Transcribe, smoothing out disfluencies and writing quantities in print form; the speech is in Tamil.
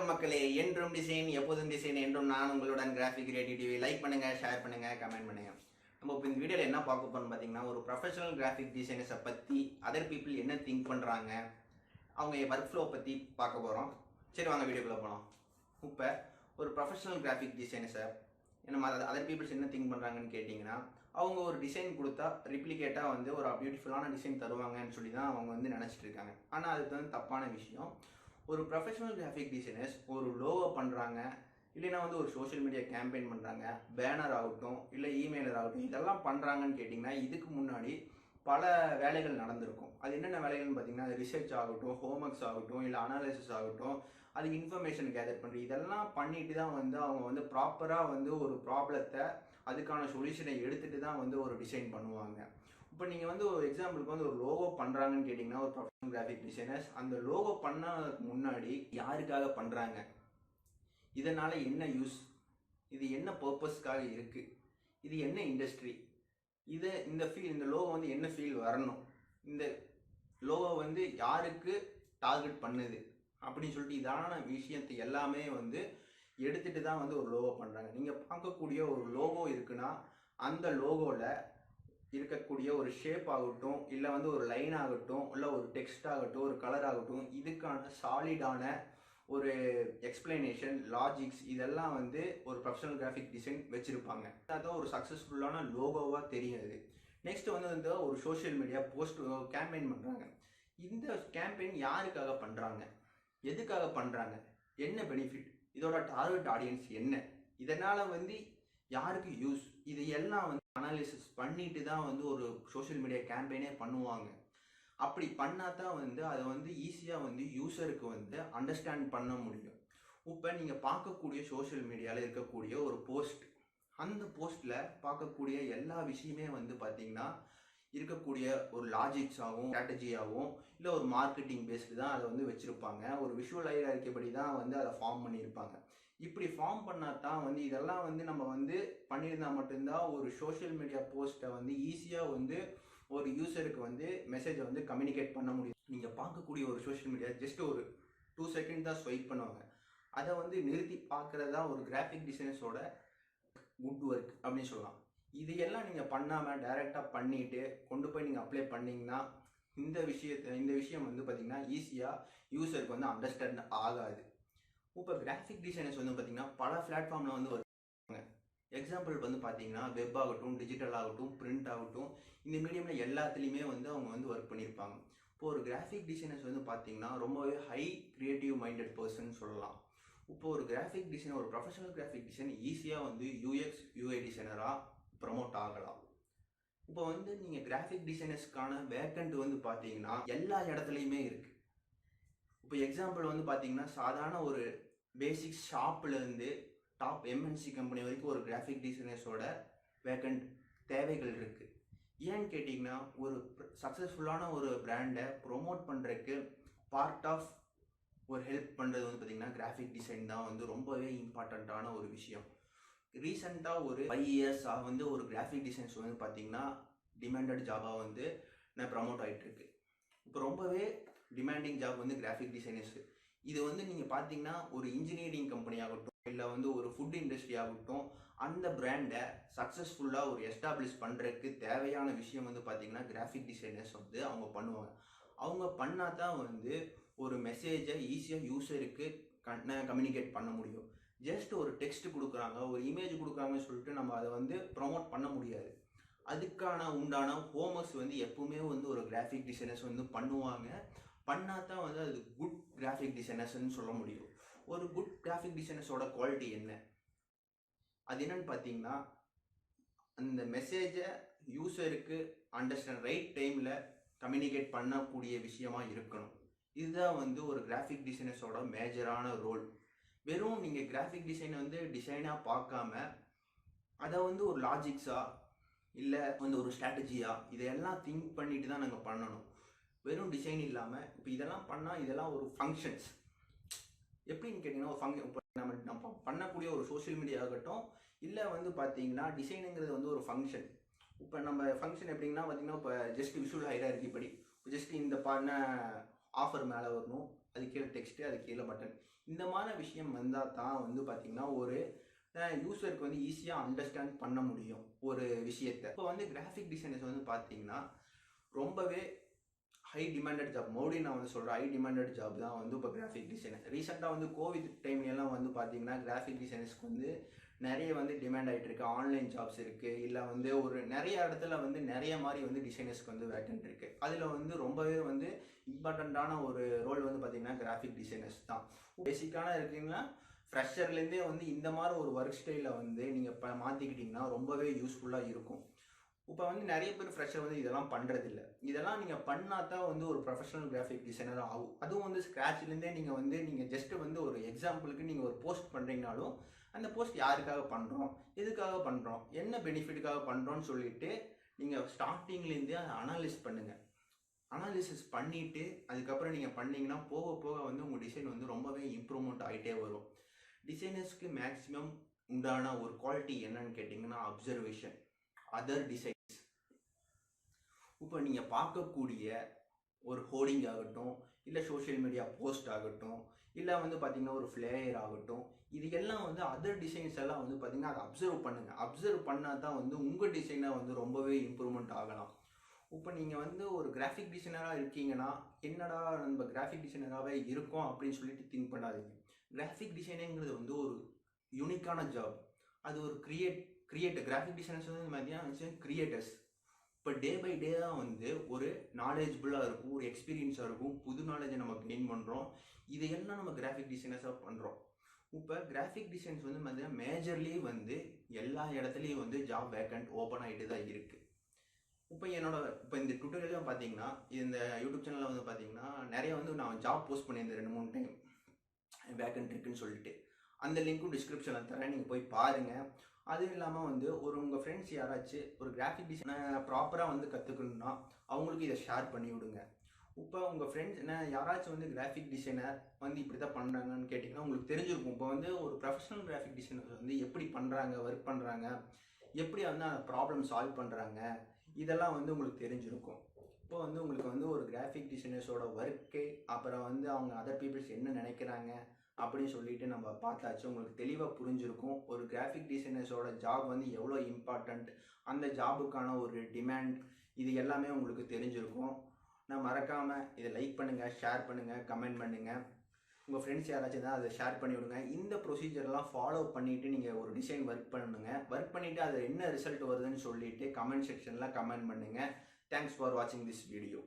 வணக்கம் மக்களே. என்றும் டிசைன் எப்போதும் டிசைன் என்றும் நான் உங்களுடன் கிராஃபிக் கிரியேட்டிவிட்டி. லைக் பண்ணுங்க, ஷேர் பண்ணுங்க, கமெண்ட் பண்ணுங்க. நம்ம இப்போ இந்த வீடியோவில் என்ன பார்க்க போறோம்னு பார்த்தீங்கன்னா, ஒரு ப்ரொஃபஷனல் கிராஃபிக் டிசைனர்ஸை பற்றி அதர் பீப்புள் என்ன திங்க் பண்ணுறாங்க, அவங்க ஒர்க் ஃப்ளோ பற்றி பார்க்க போகிறோம். சரி வாங்க வீடியோக்குள்ளே போகலாம். இப்போ ஒரு ப்ரொஃபஷனல் கிராஃபிக் டிசைனர்ஸை நம்ம அதர் பீப்புள்ஸ் என்ன திங்க் பண்ணுறாங்கன்னு கேட்டிங்கன்னா, அவங்க ஒரு டிசைன் கொடுத்தா ரிப்ளிகேட்டாக வந்து ஒரு பியூட்டிஃபுல்லான டிசைன் தருவாங்கன்னு சொல்லி தான் அவங்க வந்து நினச்சிட்டு இருக்காங்க. ஆனால் அது வந்து தப்பான விஷயம். ஒரு ப்ரொஃபஷனல் கிராஃபிக் டிசைனர்ஸ் ஒரு லோகோ பண்ணுறாங்க, இல்லைன்னா வந்து ஒரு சோஷியல் மீடியா கேம்பெயின் பண்ணுறாங்க, பேனர் ஆகட்டும் இல்லை இமெயிலர் ஆகட்டும், இதெல்லாம் பண்ணுறாங்கன்னு கேட்டிங்கன்னா இதுக்கு முன்னாடி பல வேலைகள் நடந்திருக்கும். அது என்னென்ன வேலைகள்னு பார்த்தீங்கன்னா, ரிசர்ச் ஆகட்டும், ஹோம்ஒர்க்ஸ் ஆகட்டும், இல்லை அனாலிசிஸ் ஆகட்டும், அதுக்கு இன்ஃபர்மேஷன் கேதர் பண்ணுறது, இதெல்லாம் பண்ணிட்டு தான் வந்து அவங்க வந்து ப்ராப்பராக வந்து ஒரு ப்ராப்ளத்தை அதுக்கான சொல்யூஷனை எடுத்துகிட்டு தான் வந்து ஒரு டிசைன் பண்ணுவாங்க. இப்போ நீங்கள் வந்து ஒரு எக்ஸாம்பிளுக்கு வந்து ஒரு லோகோ பண்ணுறாங்கன்னு கேட்டிங்கன்னா, ஒரு ப்ரொஃபஷனல் கிராஃபிக் டிசைனர்ஸ் அந்த லோகோ பண்ணதுக்கு முன்னாடி யாருக்காக பண்ணுறாங்க, இதனால் என்ன யூஸ், இது என்ன பர்பஸ்க்காக இருக்குது, இது என்ன இண்டஸ்ட்ரி, இந்த லோகோ வந்து என்ன ஃபீல் வரணும், இந்த லோகோ வந்து யாருக்கு டார்கெட் பண்ணுது அப்படின்னு சொல்லிட்டு இதான விஷயத்தை எல்லாமே வந்து எடுத்துகிட்டு தான் வந்து ஒரு லோகோ பண்ணுறாங்க. நீங்கள் பார்க்கக்கூடிய ஒரு லோகோ இருக்குன்னா அந்த லோகோவில் இருக்கக்கூடிய ஒரு ஷேப் ஆகட்டும், இல்லை வந்து ஒரு லைன் ஆகட்டும், இல்லை ஒரு டெக்ஸ்ட் ஆகட்டும், ஒரு கலர் ஆகட்டும், இதுக்கான சாலிடான ஒரு எக்ஸ்பிளனேஷன், லாஜிக்ஸ், இதெல்லாம் வந்து ஒரு ப்ரொஃபஷனல் கிராஃபிக் டிசைன் வச்சுருப்பாங்க. அதான் ஒரு சக்ஸஸ்ஃபுல்லான லோகோவாக தெரியுது. நெக்ஸ்ட் வந்து ஒரு சோஷியல் மீடியா போஸ்ட் கேம்பெயின் பண்ணுறாங்க. இந்த கேம்பெயின் யாருக்காக பண்ணுறாங்க, எதுக்காக பண்ணுறாங்க, என்ன பெனிஃபிட், இதோட டார்கெட் ஆடியன்ஸ் என்ன, இதனால் வந்து யாருக்கு யூஸ், இது எல்லாம் வந்து அனாலிசிஸ் பண்ணிட்டு தான் வந்து ஒரு சோஷியல் மீடியா கேம்பெயினே பண்ணுவாங்க. அப்படி பண்ணால் தான் வந்து அதை வந்து ஈஸியாக வந்து யூஸருக்கு வந்து அண்டர்ஸ்டாண்ட் பண்ண முடியும். இப்போ நீங்கள் பார்க்கக்கூடிய சோஷியல் மீடியாவில் இருக்கக்கூடிய ஒரு போஸ்ட், அந்த போஸ்ட்டில் பார்க்கக்கூடிய எல்லா விஷயமே வந்து பார்த்திங்கன்னா இருக்கக்கூடிய ஒரு லாஜிக்ஸாகவும் ஸ்ட்ராட்டஜியாகவும் இல்லை ஒரு மார்க்கெட்டிங் பேஸ்டு தான் அதை வந்து வச்சுருப்பாங்க. ஒரு விஷுவல் ஹையரார்க்கி தான் வந்து அதை ஃபார்ம் பண்ணியிருப்பாங்க. இப்படி ஃபார்ம் பண்ணால் தான் வந்து இதெல்லாம் வந்து நம்ம வந்து பண்ணியிருந்தால் மட்டும்தான் ஒரு சோஷியல் மீடியா போஸ்ட்டை வந்து ஈஸியாக வந்து ஒரு யூஸருக்கு வந்து மெசேஜை வந்து கம்யூனிகேட் பண்ண முடியும். நீங்கள் பார்க்கக்கூடிய ஒரு சோஷியல் மீடியா ஜஸ்ட் ஒரு 2 செகண்ட் தான் ஸ்வைப் பண்ணுவாங்க. அதை வந்து நிறுத்தி பார்க்குறதா ஒரு கிராஃபிக் டிசைனர்ஸோட குட் ஒர்க் அப்படின்னு சொல்லலாம். இதையெல்லாம் நீங்கள் பண்ணாமல் டைரெக்டாக பண்ணிவிட்டு கொண்டு போய் நீங்கள் அப்ளை பண்ணிங்கன்னா இந்த விஷயம் வந்து பார்த்திங்கன்னா ஈஸியாக யூஸருக்கு வந்து அண்டர்ஸ்டாண்ட் ஆகாது. இப்போ கிராஃபிக் டிசைனர்ஸ் வந்து பார்த்திங்கன்னா பல பிளாட்ஃபார்மில் வந்து வருவாங்க. எக்ஸாம்பிள் வந்து பார்த்திங்கன்னா வெப் ஆகட்டும், டிஜிட்டல் ஆகட்டும், பிரிண்ட் ஆகட்டும், இந்த மீடியமில் எல்லாத்துலேயுமே வந்து அவங்க வந்து ஒர்க் பண்ணியிருப்பாங்க. இப்போ ஒரு கிராஃபிக் டிசைனர்ஸ் வந்து பார்த்திங்கன்னா ரொம்பவே ஹை கிரியேட்டிவ் மைண்டட் பர்சன் சொல்லலாம். இப்போ ஒரு கிராஃபிக் டிசைனர், ஒரு ப்ரொஃபஷனல் கிராஃபிக் டிசைன் ஈஸியாக வந்து யூஎக்ஸ் யூஐ டிசைனராக ப்ரமோட் ஆகலாம். இப்போ வந்து நீங்கள் கிராஃபிக் டிசைனர்ஸ்க்கான வேக்கண்ட் வந்து பார்த்தீங்கன்னா எல்லா இடத்துலையுமே இருக்குது. இப்போ எக்ஸாம்பிள் வந்து பார்த்தீங்கன்னா சாதாரண ஒரு பேசிக் ஷாப்லேருந்து டாப் எம்என்சி கம்பெனி வரைக்கும் ஒரு கிராஃபிக் டிசைனர்ஸோட வேக்கண்ட் தேவைகள் இருக்குது. ஏன்னு கேட்டிங்கன்னா ஒரு சக்ஸஸ்ஃபுல்லான ஒரு பிராண்டை ப்ரொமோட் பண்ணுறதுக்கு பார்ட் ஆஃப் ஒரு ஹெல்ப் பண்ணுறது வந்து பார்த்திங்கன்னா கிராஃபிக் டிசைன் தான் வந்து ரொம்பவே இம்பார்ட்டண்ட்டான ஒரு விஷயம். ரீசெண்டாக ஒரு 5 இயர்ஸாக வந்து ஒரு கிராஃபிக் டிசைன்ஸ் வந்து பார்த்திங்கன்னா டிமாண்டட் ஜாபாக வந்து நான் ப்ரமோட் ஆகிட்டுருக்கு. இப்போ ரொம்பவே டிமாண்டிங் ஜாப் வந்து கிராஃபிக் டிசைனர்ஸு. இது வந்து நீங்கள் பார்த்தீங்கன்னா ஒரு இன்ஜினியரிங் கம்பெனி ஆகட்டும், இல்லை வந்து ஒரு ஃபுட் இண்டஸ்ட்ரி ஆகட்டும், அந்த பிராண்டை சக்ஸஸ்ஃபுல்லாக ஒரு எஸ்டாப்ளிஷ் பண்ணுறதுக்கு தேவையான விஷயம் வந்து பார்த்திங்கன்னா கிராஃபிக் டிசைனர்ஸ் வந்து அவங்க பண்ணுவாங்க. அவங்க பண்ணால் தான் வந்து ஒரு மெசேஜை ஈஸியாக யூஸருக்கு கம்யூனிகேட் பண்ண முடியும். ஜஸ்ட் ஒரு டெக்ஸ்ட் கொடுக்குறாங்க, ஒரு இமேஜ் கொடுக்குறாங்கன்னு சொல்லிட்டு நம்ம அதை வந்து ப்ரொமோட் பண்ண முடியாது. அதுக்கான உண்டான ஹோம்ஒர்க்ஸ் வந்து எப்பவுமே வந்து ஒரு கிராஃபிக் டிசைனர்ஸ் வந்து பண்ணுவாங்க. பண்ணால் தான் வந்து அது குட் கிராஃபிக் டிசைனர்ஸ்ன்னு சொல்ல முடியும். ஒரு குட் கிராஃபிக் டிசைனர்ஸோட குவாலிட்டி என்ன, அது என்னன்னு பார்த்தீங்கன்னா அந்த மெசேஜை யூஸருக்கு அண்டர்ஸ்டாண்ட் ரைட் டைமில் கம்யூனிகேட் பண்ணக்கூடிய விஷயமா இருக்கணும். இதுதான் வந்து ஒரு கிராஃபிக் டிசைனர்ஸோட மேஜரான ரோல். வெறும் நீங்கள் கிராஃபிக் டிசைனை வந்து டிசைனாக பார்க்காம அதை வந்து ஒரு லாஜிக்ஸாக இல்லை வந்து ஒரு ஸ்ட்ராட்டஜியாக இதையெல்லாம் திங்க் பண்ணிட்டு தான் நாங்கள் பண்ணணும். வெறும் டிசைன் இல்லாமல் இப்போ இதெல்லாம் பண்ணால் இதெல்லாம் ஒரு ஃபங்க்ஷன்ஸ் எப்படின்னு கேட்டிங்கன்னா ஒரு ஃபங்க்ஷன். இப்போ நம்ம பண்ணக்கூடிய ஒரு சோஷியல் மீடியா ஆகட்டும், இல்லை வந்து பார்த்தீங்கன்னா டிசைனுங்கிறது வந்து ஒரு ஃபங்க்ஷன். இப்போ நம்ம ஃபங்க்ஷன் எப்படின்னா பார்த்தீங்கன்னா இப்போ ஜஸ்ட் விஷுவல் ஹையரார்க்கி படி ஜஸ்ட் இந்த பண்ண ஆஃபர் மேலே வரணும், அது கீழே டெக்ஸ்ட்டு, அது கீழே பட்டன். இந்த மாதிரி விஷயம் வந்தால் தான் வந்து பார்த்திங்கன்னா ஒரு யூஸருக்கு வந்து ஈஸியாக அண்டர்ஸ்டாண்ட் பண்ண முடியும் ஒரு விஷயத்தை. இப்போ வந்து கிராஃபிக் டிசைனர்ஸ் வந்து பார்த்திங்கன்னா ரொம்பவே ஹை டிமாண்டட் ஜாப். மோடி நான் வந்து சொல்கிறேன், ஹை டிமாண்டட் ஜாப் தான் வந்து இப்போ கிராஃபிக் டிசைனர். ரீசெண்டாக வந்து கோவிட் டைம்லாம் வந்து பார்த்திங்கன்னா கிராஃபிக் டிசைனர்ஸ்க்கு வந்து நிறைய வந்து டிமாண்ட் ஆகிட்டு இருக்கு. ஆன்லைன் ஜாப்ஸ் இருக்குது, இல்லை வந்து ஒரு நிறைய இடத்துல வந்து நிறைய மாதிரி வந்து டிசைனர்ஸ்க்கு வந்து வேக்கன்ட் இருக்குது. அதில் வந்து ரொம்பவே வந்து இம்பார்ட்டண்ட்டான ஒரு ரோல் வந்து பார்த்திங்கன்னா கிராஃபிக் டிசைனர்ஸ் தான். பேசிக்கான இருக்குங்கன்னா ஃப்ரெஷர்லேருந்தே வந்து இந்த மாதிரி ஒரு ஒர்க் ஸ்டைலை வந்து நீங்கள் இப்போ மாற்றிக்கிட்டிங்கன்னா ரொம்பவே யூஸ்ஃபுல்லாக இருக்கும். இப்போ வந்து நிறைய பேர் ஃப்ரெஷர் வந்து இதெல்லாம் பண்ணுறதில்ல. இதெல்லாம் நீங்கள் பண்ணால் தான் வந்து ஒரு ப்ரொஃபஷனல் கிராஃபிக் டிசைனர் ஆகும். அதுவும் வந்து ஸ்க்ராட்ச்லேருந்தே நீங்கள் ஜஸ்ட்டு வந்து ஒரு எக்ஸாம்பிளுக்கு நீங்கள் ஒரு போஸ்ட் பண்ணுறீங்கனாலும் அந்த போஸ்ட் யாருக்காக பண்ணுறோம், எதுக்காக பண்ணுறோம், என்ன பெனிஃபிட்டுக்காக பண்ணுறோன்னு சொல்லிட்டு நீங்கள் ஸ்டார்டிங்லேருந்தே அதை அனாலிசிஸ் பண்ணுங்கள். அனாலிசிஸ் பண்ணிவிட்டு அதுக்கப்புறம் நீங்கள் பண்ணிங்கன்னா போக போக வந்து உங்கள் டிசைன் வந்து ரொம்பவே இம்ப்ரூவ்மெண்ட் ஆகிட்டே வரும். டிசைனர்ஸ்க்கு மேக்ஸிமம் உண்டான ஒரு குவாலிட்டி என்னன்னு கேட்டிங்கன்னா அப்சர்வேஷன், அதர் டிசைன்ஸ். இப்போ நீங்கள் பார்க்கக்கூடிய ஒரு ஹோர்டிங் ஆகட்டும், இல்லை சோஷியல் மீடியா போஸ்ட் ஆகட்டும், இல்லை வந்து பார்த்திங்கன்னா ஒரு ஃப்ளேயர் ஆகட்டும், இது எல்லாம் வந்து அதர் டிசைன்ஸ் எல்லாம் வந்து பார்த்திங்கன்னா அதை அப்சர்வ் பண்ணுங்கள். அப்சர்வ் பண்ணால் தான் வந்து உங்கள் டிசைனை வந்து ரொம்பவே இம்ப்ரூவ்மெண்ட் ஆகலாம். இப்போ நீங்கள் வந்து ஒரு கிராஃபிக் டிசைனராக இருக்கீங்கன்னா என்னடா நம்ம கிராஃபிக் டிசைனராகவே இருக்கோம் அப்படின்னு சொல்லிட்டு திங்க் பண்ணாதீங்க. கிராஃபிக் டிசைனிங்கிறது வந்து ஒரு யூனிக்கான ஜாப். அது ஒரு கிராஃபிக் டிசைனர்ஸ் வந்து மத்தியானம் கிரியேட்டர்ஸ். இப்போ டே பை டே தான் வந்து ஒரு நாலேஜ்புல்லாக இருக்கும், ஒரு எக்ஸ்பீரியன்ஸாக இருக்கும், புது நாலேஜை நம்ம கெயின் பண்ணுறோம். இதையெல்லாம் நம்ம கிராஃபிக் டிசைனர்ஸாக பண்ணுறோம். இப்போ கிராஃபிக் டிசைன்ஸ் வந்து பார்த்தீங்கன்னா மேஜர்லி வந்து எல்லா இடத்துலையும் வந்து ஜாப் வேக்கண்ட் ஓப்பன் ஆகிட்டு தான் இருக்குது. இப்போ இந்த டுட்டோரியலும் பார்த்தீங்கன்னா இந்த யூடியூப் சேனலில் வந்து பார்த்தீங்கன்னா நிறைய வந்து நான் ஜாப் போஸ்ட் பண்ணியிருந்தேன் 2-3 டைம் வேக்கண்ட் இருக்குன்னு சொல்லிட்டு. அந்த லிங்க்கும் டிஸ்கிரிப்ஷனில் தரேன், நீங்கள் போய் பாருங்கள். அதுவும் இல்லாமல் வந்து உங்கள் ஃப்ரெண்ட்ஸ் யாராச்சும் ஒரு கிராஃபிக் டிசைனை ப்ராப்பராக வந்து கற்றுக்கணுன்னா அவங்களுக்கு இதை ஷேர் பண்ணி விடுங்க. இப்போ உங்கள் ஃப்ரெண்ட்ஸ் யாராச்சும் வந்து கிராஃபிக் டிசைனர் வந்து இப்படி தான் பண்ணுறாங்கன்னு கேட்டிங்கன்னா உங்களுக்கு தெரிஞ்சிருக்கும். இப்போ வந்து ஒரு ப்ரொஃபஷனல் கிராஃபிக் டிசைனர் வந்து எப்படி பண்ணுறாங்க, ஒர்க் பண்ணுறாங்க, எப்படி வந்து அந்த ப்ராப்ளம் சால்வ் பண்ணுறாங்க, இதெல்லாம் வந்து உங்களுக்கு தெரிஞ்சிருக்கும். இப்போ வந்து உங்களுக்கு வந்து ஒரு கிராஃபிக் டிசைனர்ஸோட ஒர்க்கு, அப்புறம் வந்து அவங்க அதர் பீப்புள்ஸ் என்ன நினைக்கிறாங்க அப்படின்னு சொல்லிட்டு நம்ம பார்த்தாச்சு. உங்களுக்கு தெளிவாக புரிஞ்சிருக்கும் ஒரு கிராஃபிக் டிசைனர்ஸோட ஜாப் வந்து எவ்வளோ இம்பார்ட்டண்ட், அந்த ஜாபுக்கான ஒரு டிமாண்ட், இது எல்லாமே உங்களுக்கு தெரிஞ்சிருக்கும். நான் மறக்காமல் இதை லைக் பண்ணுங்கள், ஷேர் பண்ணுங்கள், கமெண்ட் பண்ணுங்கள். உங்கள் ஃப்ரெண்ட்ஸ் யாராச்சும் தான் அதை ஷேர் பண்ணி விடுங்க. இந்த ப்ரொசீஜர்லாம் ஃபாலோ பண்ணிவிட்டு நீங்கள் ஒரு டிசைன் ஒர்க் பண்ணுங்கள். ஒர்க் பண்ணிவிட்டு அது என்ன ரிசல்ட் வருதுன்னு சொல்லிவிட்டு கமெண்ட் செக்ஷனில் கமெண்ட் பண்ணுங்கள். தேங்க்ஸ் ஃபார் வாட்சிங் திஸ் வீடியோ.